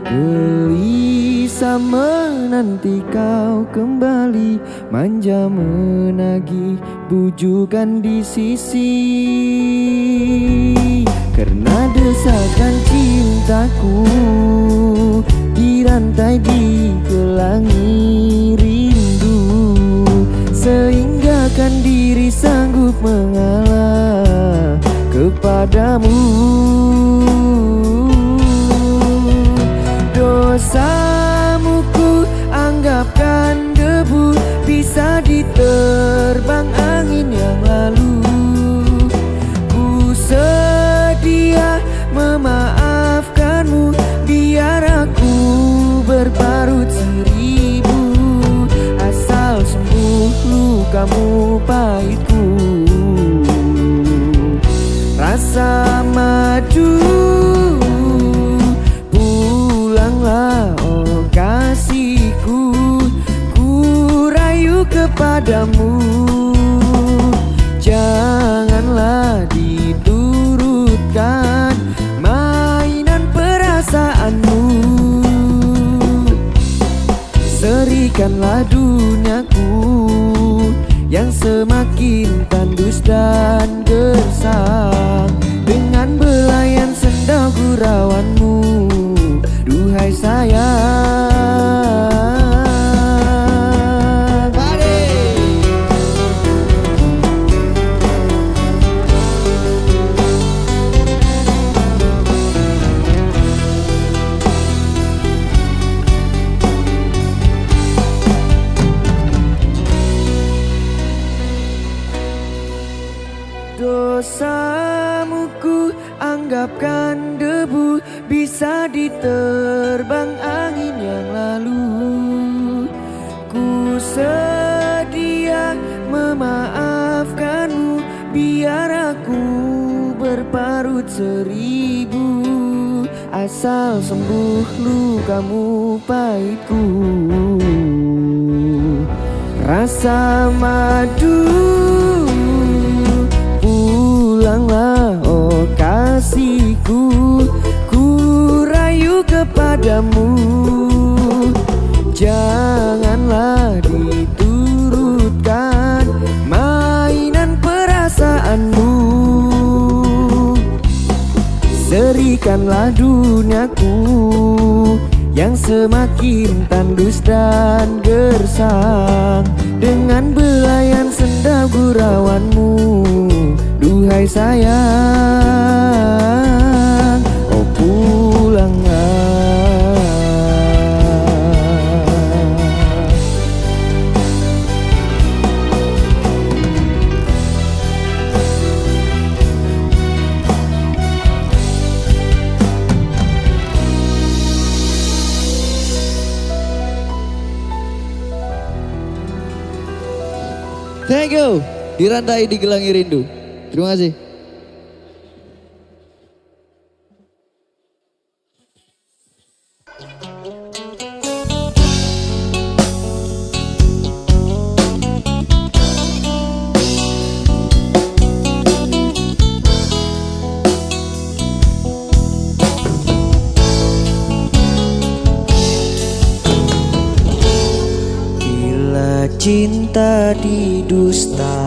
Gelisah menanti kau kembali, manja menagih bujukan di sisi. Karena desakan cintaku dirantai di gelangi rindu, sehingga kan diri sanggup mengalah kepadamu. Dosamu ku anggapkan debu, bisa diterbang angin yang lalu. Ku sedia memaafkanmu, biar aku berparut seribu, asal sembuh lukamu pahitku. Rasa madu, pulanglah oh kasihku, ku rayu kepadamu. Janganlah diturutkan mainan perasaanmu. Serikanlah duniaku yang semakin tandus dan gersang, dengan belayan sendal gurauanmu, duhai sayang. Dosamu ku anggapkan debu, bisa diterbang angin yang lalu. Ku sedia memaafkanmu, biar aku berparut seribu, asal sembuh lukamu pahitku. Rasa madu, pulanglah oh kasihku, ku rayu kepadamu. Janganlah diturutkan mainan perasaanmu. Serikanlah duniaku yang semakin tandus dan gersang, dengan belayan sendal gurauanmu, duhai sayang. Oh pulanglah. Thank you. Dirantai di gelangi rindu. Terima kasih. Cinta didusta,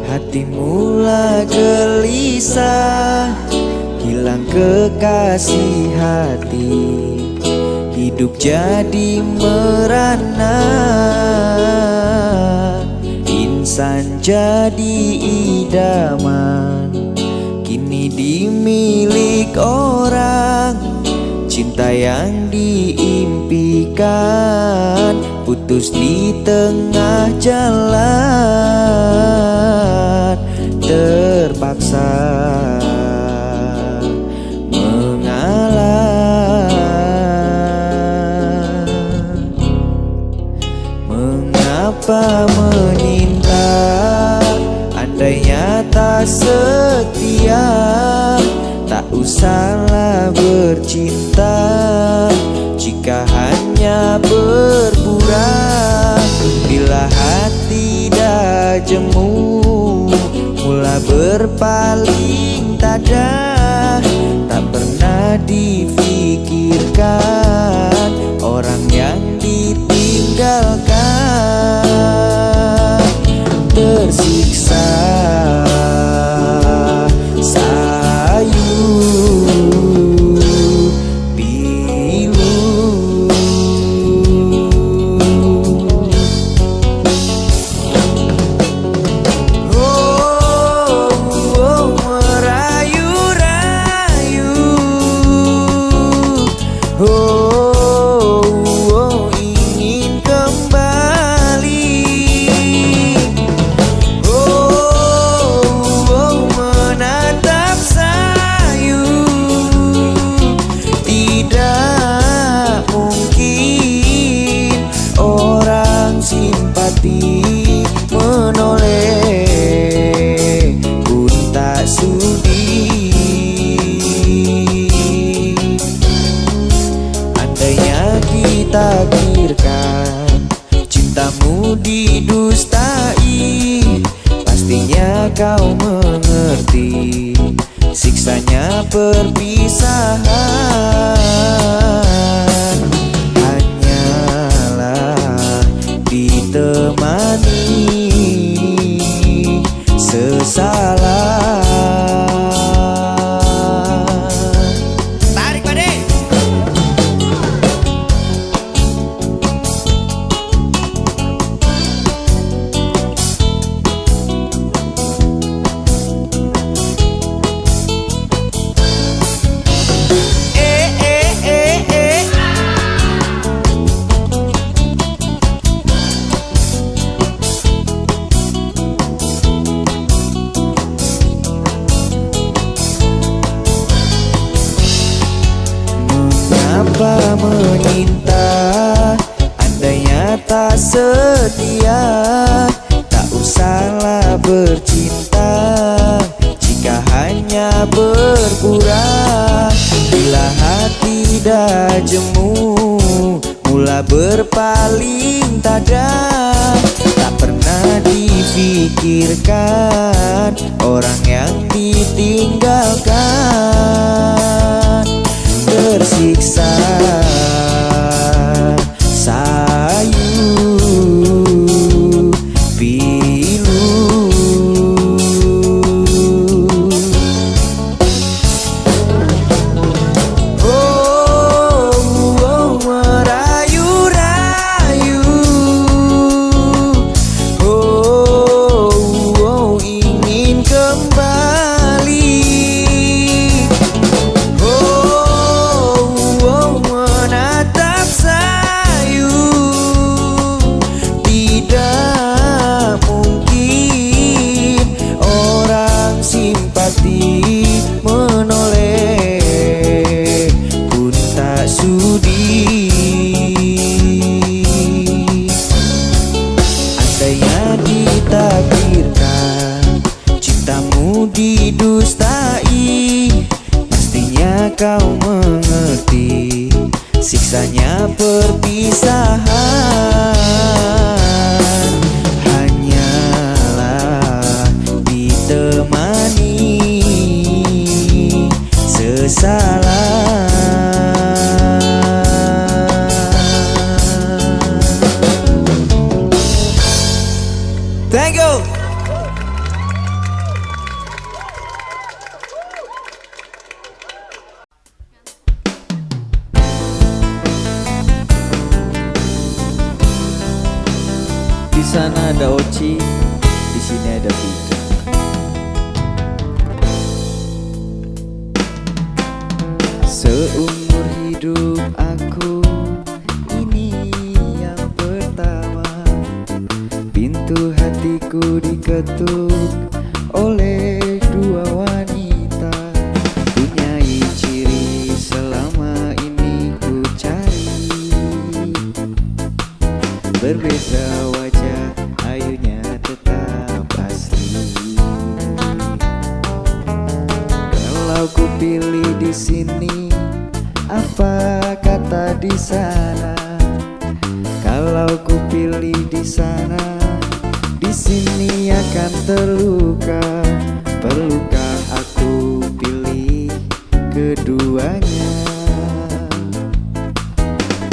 hati mula gelisah, hilang kekasih hati, hidup jadi merana. Insan jadi idaman, kini dimilik orang. Cinta yang diimpikan putus di tengah jalan, terpaksa mengalah. Mengapa meminta, andainya tak setia, tak usahlah bercinta jika hanya berpura. Bila hati dah jemu, mula berpaling tada, tak pernah difikirkan ditakdirkan, cintamu didustai, pastinya kau mengerti siksanya perpisahan. Hanyalah ditemani sesalan. Tarik Pade. Mengapa menyinta, andainya tak setia, tak usahlah bercinta jika hanya berpura. Bila hati dah jemu, mula berpaling tada, tak pernah difikirkan orang yang ditinggalkan. Tersiksa sayu pilu, oh merayu-rayu, oh ingin kembali, menatap sayu. Tidak mungkin orang simpati menoleh pun tak sudi. Andainya ditakdirkan, cintamu didustai, pastinya kau mengerti siksanya perpisahan. Hanyalah ditemani sesalan. Thank you. Di sana ada Oci, di sini ada Vika. Seumur hidup aku ini yang pertama, pintu hatiku diketuk oleh dua wanita. Punyai ciri selama ini ku cari, berbeza wajah, ayunya tetap asli. Kalau ku pilih di sini, apa kata di sana? Kalau ku pilih di sana, di sini akan terluka. Perlukah aku pilih keduanya?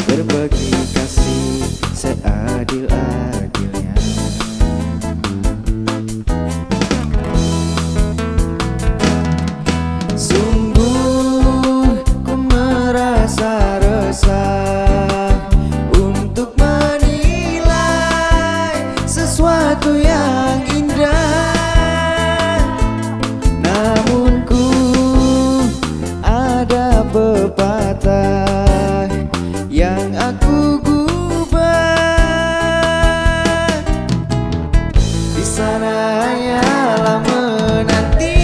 Berbagi kasih seadil-adilnya. Sungguh ku merasa resah untuk menilai sesuatu yang indah, namun ku ada pepatah yang aku gubah. Di sana hanyalah menanti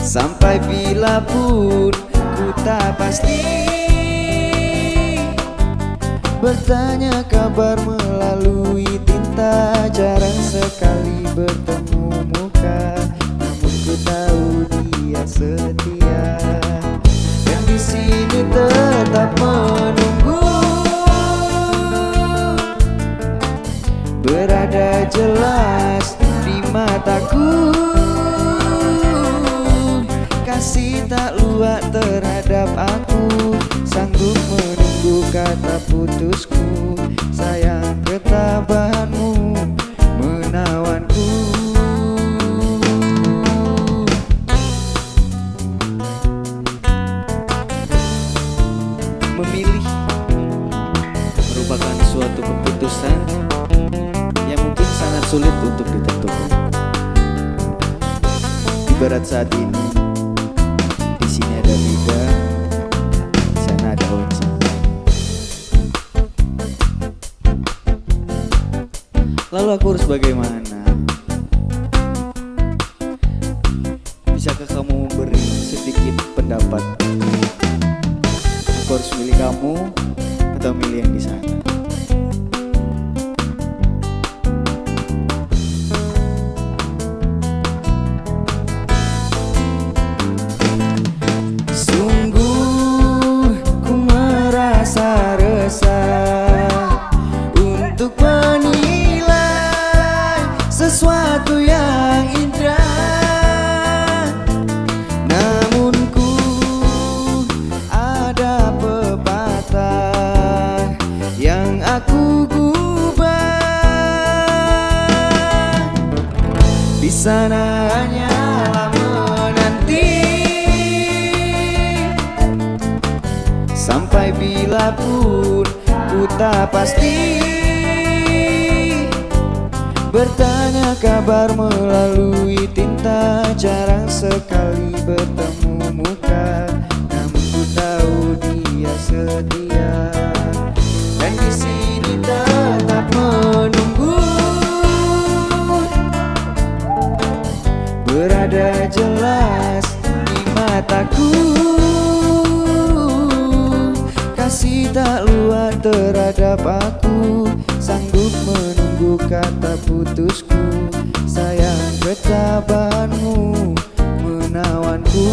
sampai bila pun ku tak pasti. Bertanya kabar melalui tinta, jarang sekali bertemu muka, namun ku tahu dia setia. Dan di sini jelas di mataku. Kasih tak luak terhadap aku, sanggup menunggu kata putusku. Sayang ketabahanmu menawanku. Memilih merupakan suatu keputusan yang mungkin sangat sulit untuk ditentukan. Ibarat saat ini, di sini ada Rida, di sana ada Oji. Lalu aku harus bagaimana? Bisakah kamu memberi sedikit pendapat? Aku harus milih kamu atau milih yang di sana? Sungguh ku merasa resah untuk menilai sesuatu yang indah. Namun ku ada pepatah yang aku gubah. Di sana hanyalah menanti sampai bila pun ku tak pasti. Bertanya kabar melalui tinta, jarang sekali bertemu muka. Namun ku tahu dia setia, dan di sini tetap menunggu. Berada jelas di mataku, kasih tak luak terhadap aku, sanggup menunggu kata putusku. Sayang ketabahanmu menawanku.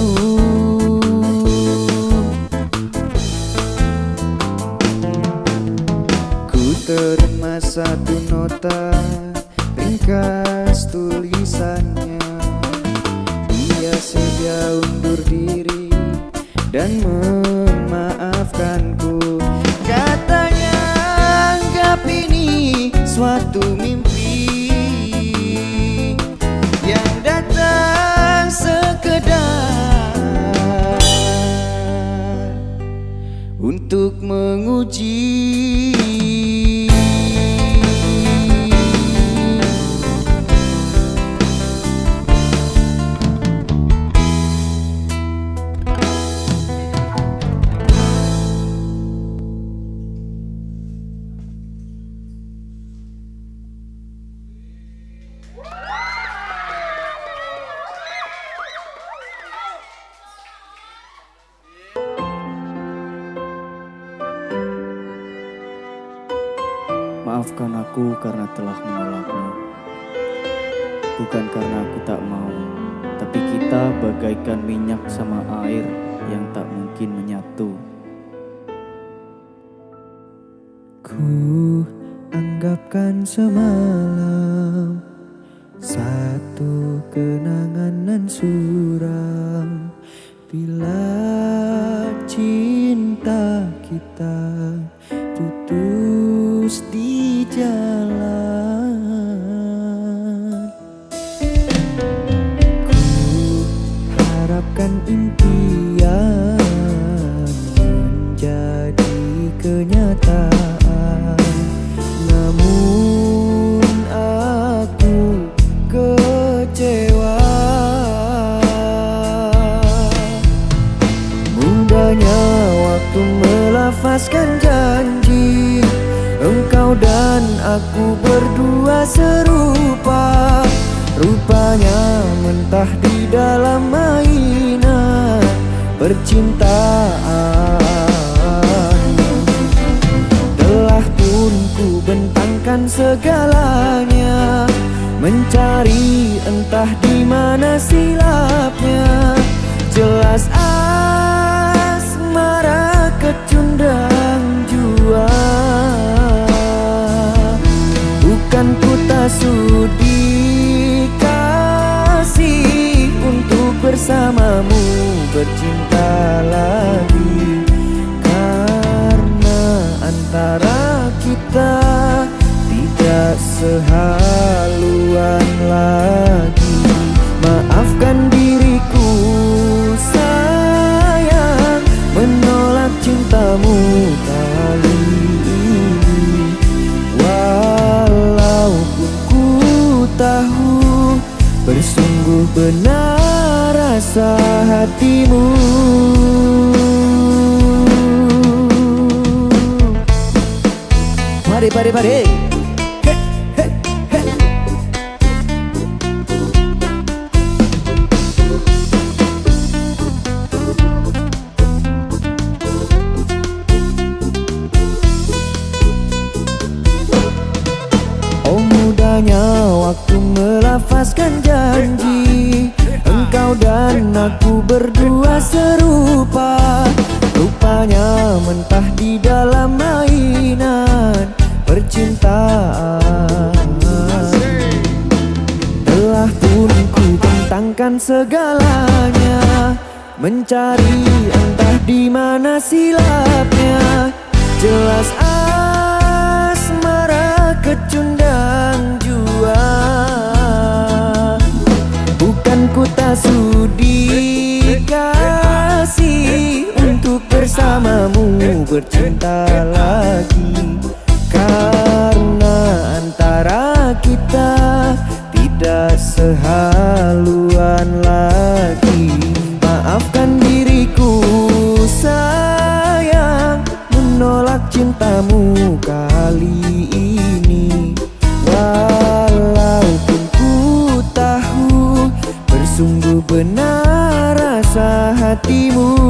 Ku terima satu nota ringkas tulisannya. Dia sedia undur diri dan memaafkanku. Katanya anggap ini suatu mimpi yang datang sekedar untuk menguji. Maafkan aku karena telah menolakmu. Bukan karena aku tak mau, tapi kita bagaikan minyak sama air yang tak mungkin menyatu. Ku anggapkan semalam satu kenangan nan suram. Bila cinta kita putus di jalan, ku harapkan impian menjadi kenyataan. Namun aku kecewa. Mudahnya waktu melafazkan janji, engkau dan aku berdua serupa. Rupanya mentah di dalam mainan percintaan. Telah pun ku bentangkan segalanya, mencari entah di mana silapnya. Jelas asmara kecundang jua, bukan ku tak sudi sehaluan lagi. Maafkan diriku sayang, menolak cintamu kali ini. Walaupun ku tahu bersungguh benar rasa hatimu. Mari, mari, mari. Oh mudahnya waktu melafazkan janji, engkau dan aku berdua serupa. Rupanya mentah di dalam mainan percintaan. Telah pun ku bentangkan segalanya, mencari entah di mana silapnya. Jelas asmara kecundang jua, bukan ku tak sudi kasih untuk bersamamu bercinta lagi. Karena antara kita tidak sehaluan lagi. Maafkan diriku sayang, menolak cintamu kali ini. Walaupun ku tahu bersungguh benar rasa hatimu.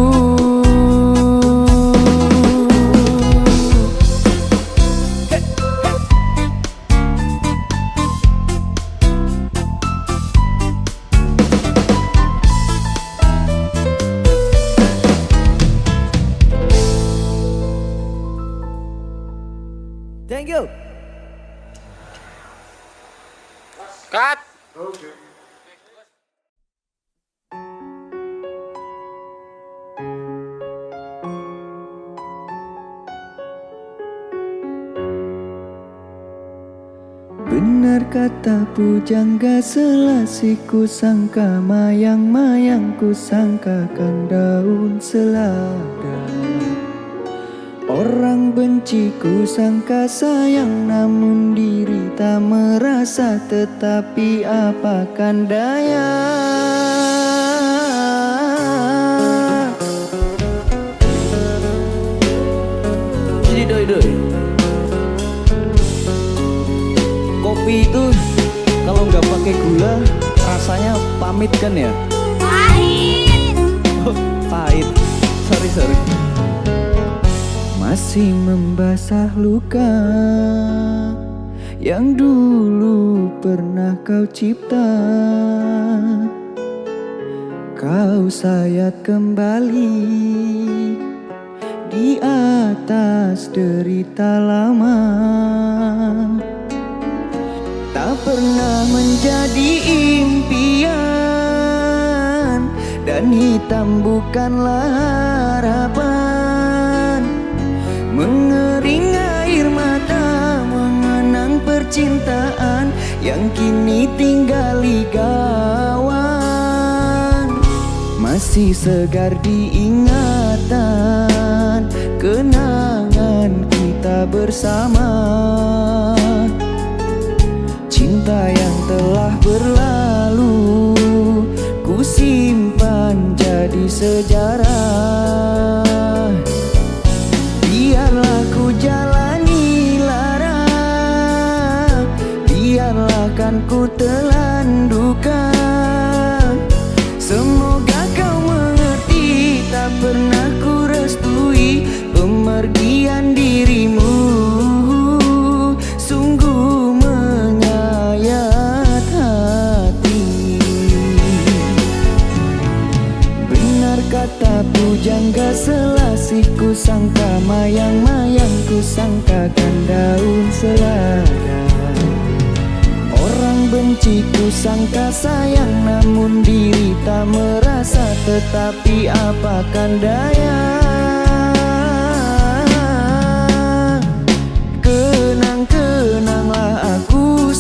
Thank you. Cut. Benar kata pujangga selasih ku sangka mayang-mayang ku sangkakan daun selada. Orang benci ku sangka sayang namun diri tak merasa, tetapi apakan daya. Jadi doi. Kopi itu kalau nggak pakai gula rasanya pamit kan ya? Pahit. Oh, pahit. Sorry. Masih membasah luka yang dulu pernah kau cipta. Kau sayat kembali di atas derita lama. Tak pernah menjadi impian dan hitam bukanlah harapan. Mengering air mata mengenang percintaan yang kini tinggal gawan. Masih segar diingatan kenangan kita bersama. Cinta yang telah berlalu ku simpan jadi sejarah. Biarlah ku jalani lara, biarlah kan ku telan duka. Semoga kau mengerti, tak pernah ku restui pemergian dirimu. Sungguh menyayat hati. Benar kata pujangga selasih ku sangka mayang-mayang ku sangkakan daun selada. Orang benci ku sangka sayang namun diri tak merasa, tetapi apakan daya. Kenang-kenanglah aku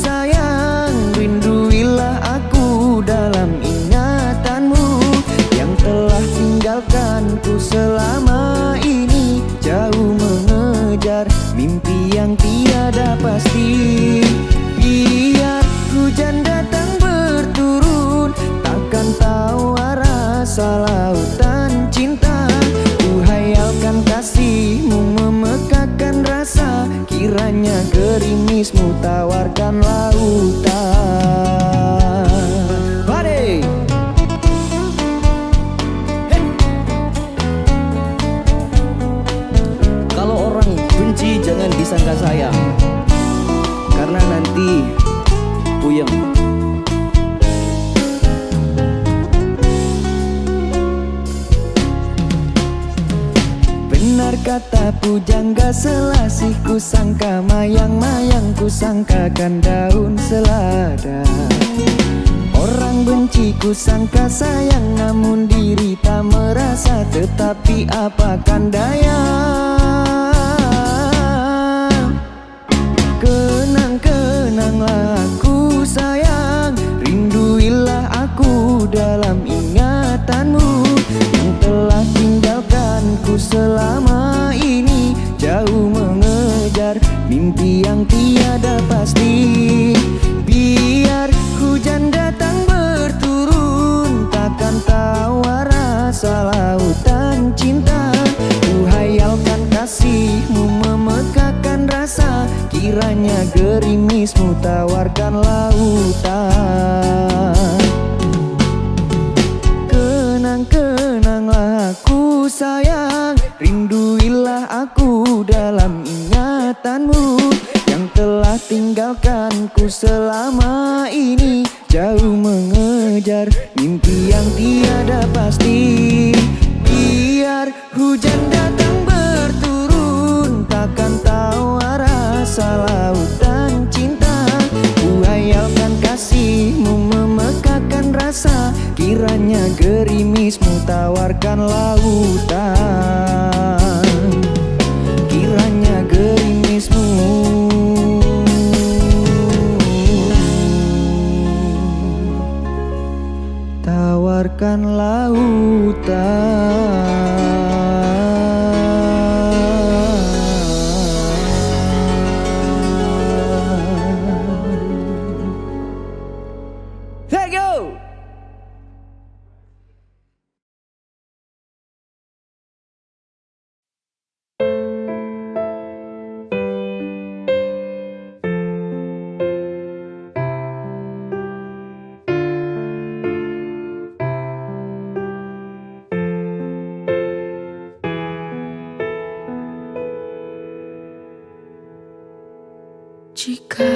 tawarkan lautan. Bade. Kalau orang benci jangan disangka sayang, karena nanti puyeng. Benar kata pujangga selasih, ku sangka mayang-mayang, ku sangkakan daun selada. Orang benci ku sangka sayang, namun diri tak merasa, tetapi apakan daya. Kenang-kenanglah aku sayang, rinduilah aku dalam ingatanmu, yang telah tinggalkanku selama ini, jauh mengejar mimpi yang tiada pasti. Biar hujan datang berturun, takkan tawar rasa lautan cinta. Ku hayalkan kasihmu memekakan rasa, kiranya gerimismu tawarkan lautan. Kenang-kenanglah aku sayang, rinduilah aku dalam ingatanmu, yang telah tinggalkanku selama ini, jauh mengejar mimpi yang tiada pasti. Biar hujan datang berturun, takkan tawar rasa lautan cinta. Ku hayalkan kasihmu memekakan rasa, kiranya gerimismu tawarkan lautan. Kiranya gerimismu tawarkan lautan. Let's go! Jika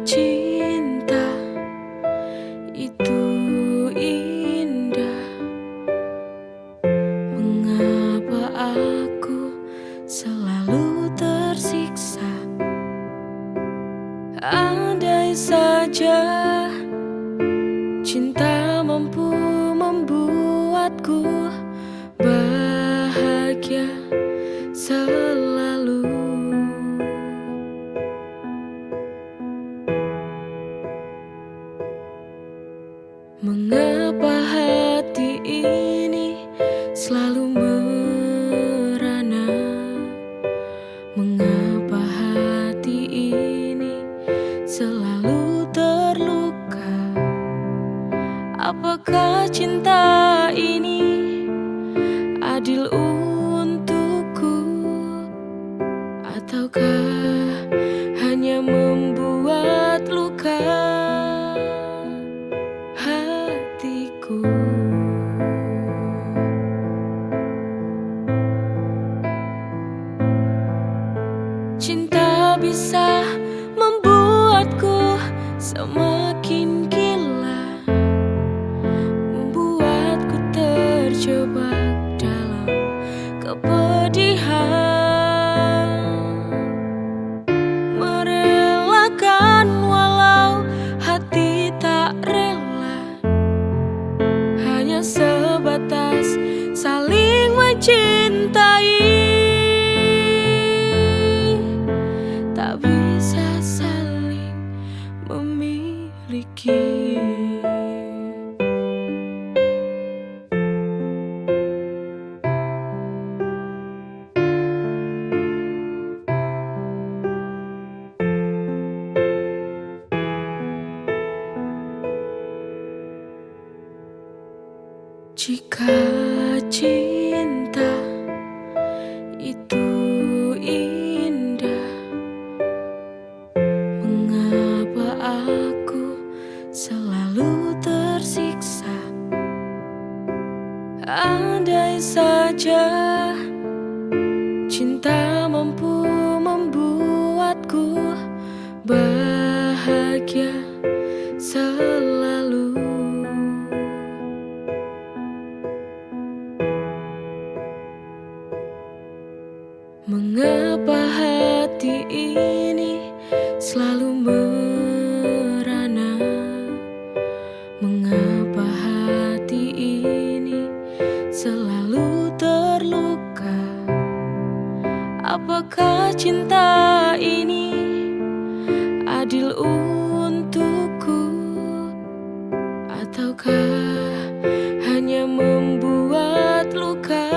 cinta itu indah, mengapa aku selalu tersiksa? Andai saja cinta mampu membuatku bahagia selalu. Mengapa hati ini selalu merana? Mengapa hati ini selalu terluka? Apakah cinta ini adil untukku, ataukah hanya membuat luka hatiku? Cinta bisa membuatku semakin gila, membuatku terjebak dalam kepedihan, merelakan walau hati tak rela, hanya sebatas saling mencintai, tak bisa saling memiliki. Jika cinta itu indah, mengapa cinta mampu membuatku bahagia selalu. Mengapa hati ini selalu merana? Mengapa hati ini selalu terluka? Apakah cinta ini adil untukku, ataukah hanya membuat luka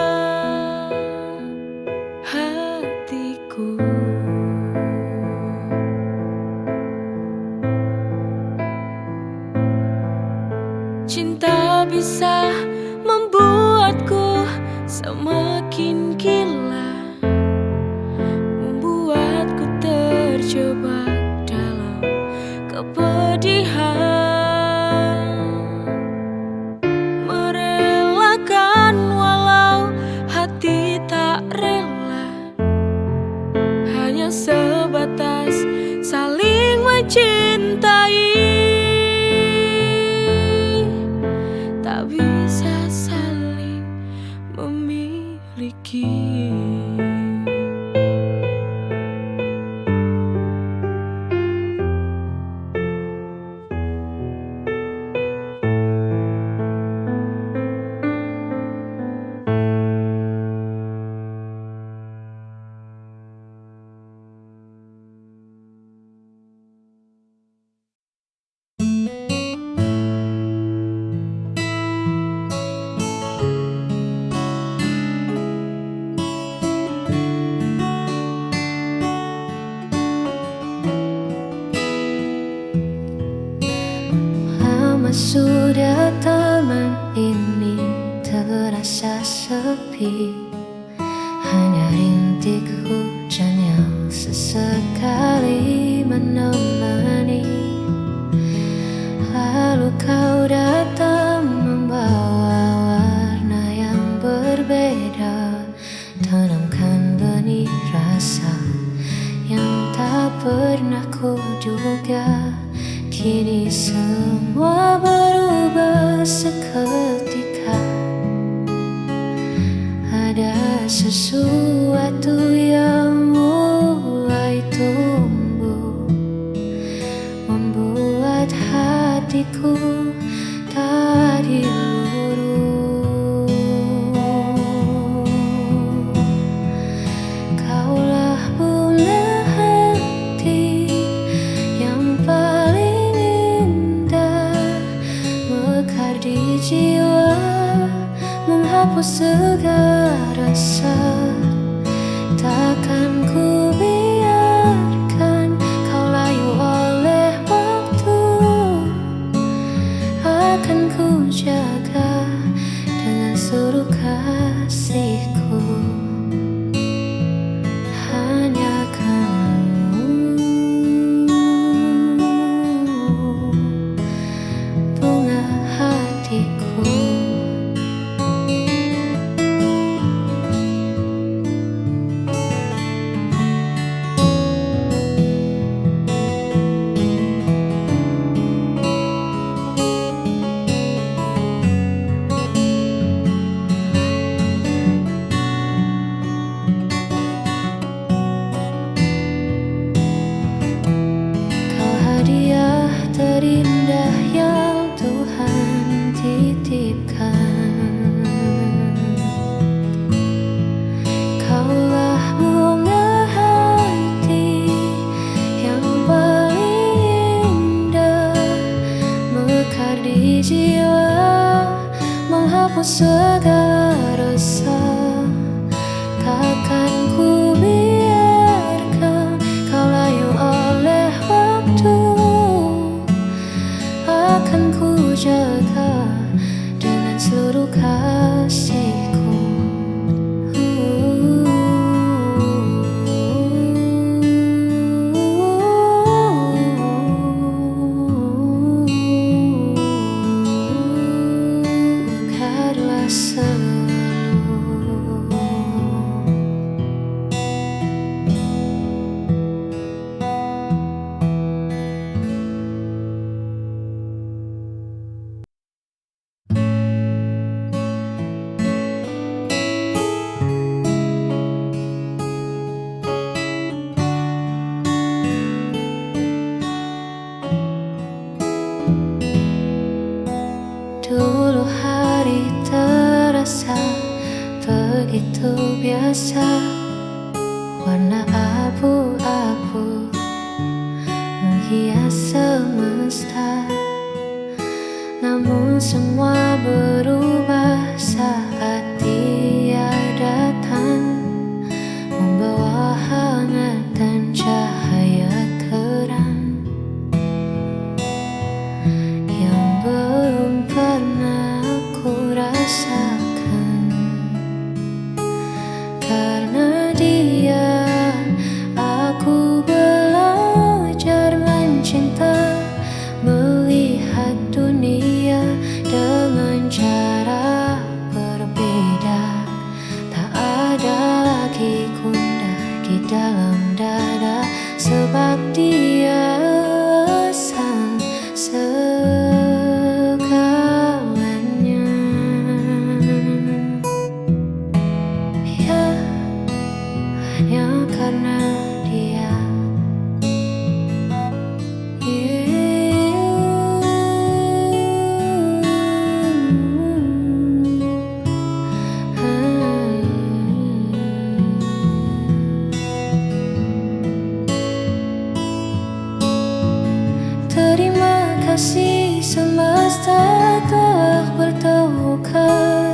hatiku? Cinta bisa membuatku semakin gila, membuatku terjebak dalam kepedihan, merelakan walau hati tak rela, hanya sebatas saling mencintai, tak bisa saling memiliki. Sudah taman ini terasa sepi, hanya rintik hujan yang sesekali menemani. Lalu kau datang membawa warna yang berbeda, tanamkan benih rasa yang tak pernah kuduga. Kini semua berubah seketika, ada sesuatu yang mulai tumbuh, membuat hatiku tadi luruh. Kaulah bunga hati yang paling indah, mekar di jiwa, menghapus segala rasa. Takkan rasa warna abu-abu menghias semesta. Namun semua berubah saat dia datang, membawa hangat dan cahaya terang yang belum pernah aku rasakan. Karena dia aku belajar mencinta, melihat dunia dengan cara berbeda. Tak ada lagi gundah di dalam dada, sebab dia sang segalanya. Ya, hanya karena dia. Terima kasih semesta telah bertemukan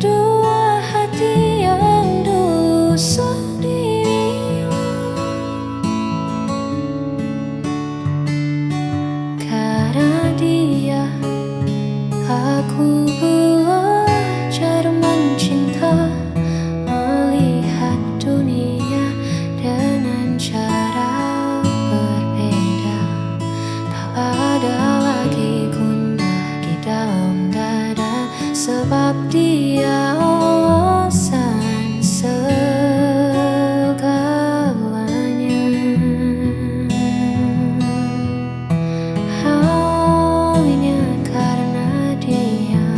dua hati yang dulu sendiri. Karena dia aku belajar mencinta, melihat dunia dengan cara berbeda. Tak ada lagi gundah di dalam dada, sebab dia alasan segalanya. Hanya karena dia.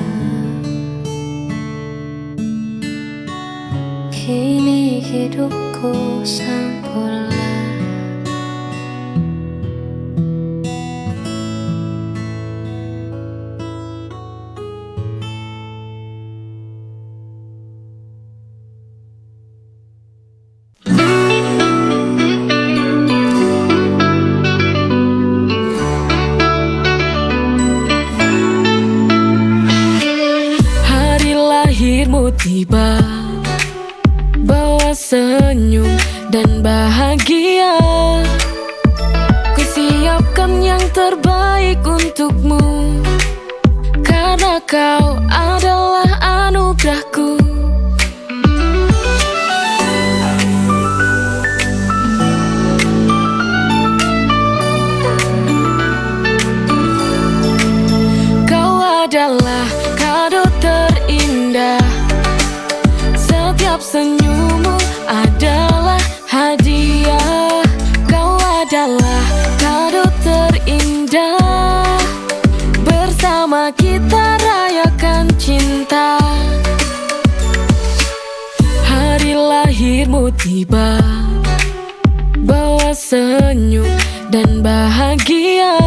Kini hidupku sempurna. Hari lahirmu tiba, bawa senyum dan bahagia. Kusiapkan yang terbaik untukmu, karena kau adalah anugerahku. Kau adalah kado terindah, setiap senyummu adalah hadiah. Kau adalah kado terindah, bersama kita rayakan cinta. Hari lahirmu tiba, bawa senyum dan bahagia.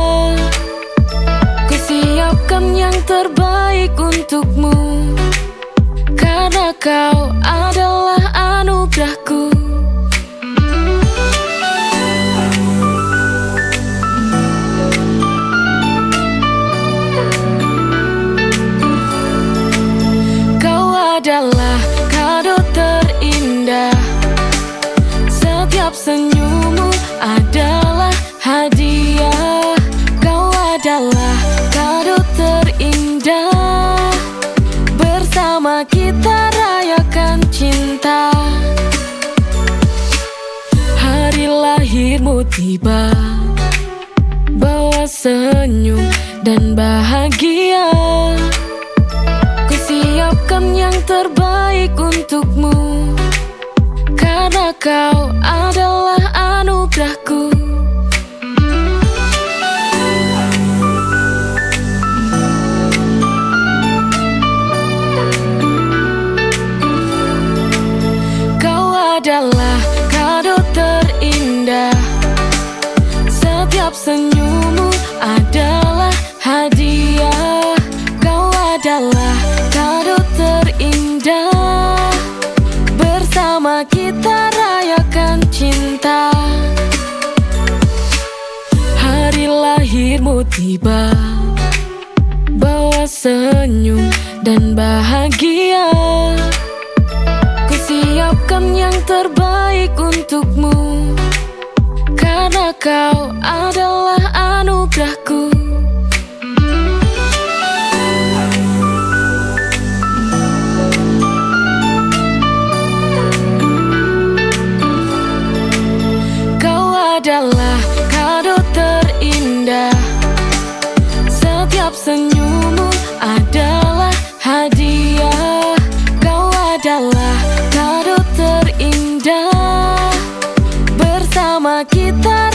Kusiapkan yang terbaik untukmu, karena kau adalah anugerahku. Kau adalah kado terindah, setiap senyummu adalah hadiah. Kau adalah kado terindah, bersama kita rayakan cinta. Hari lahirmu tiba, bawa senyum dan bahagia. Kusiapkan yang terbaik untukmu, karena kau adalah anugerahku. Kau adalah kado terindah, setiap senyummu adalah hadiah. Kau adalah kado terindah, Bersama kita rayakan cinta. Hari lahirmu tiba, bawa senyum dan bahagia. Ku siapkan yang terbaik untukmu, karena kau adalah anugerahku. Kau adalah kado terindah, setiap senyummu adalah hadiah. Kau adalah kado terindah, bersama kita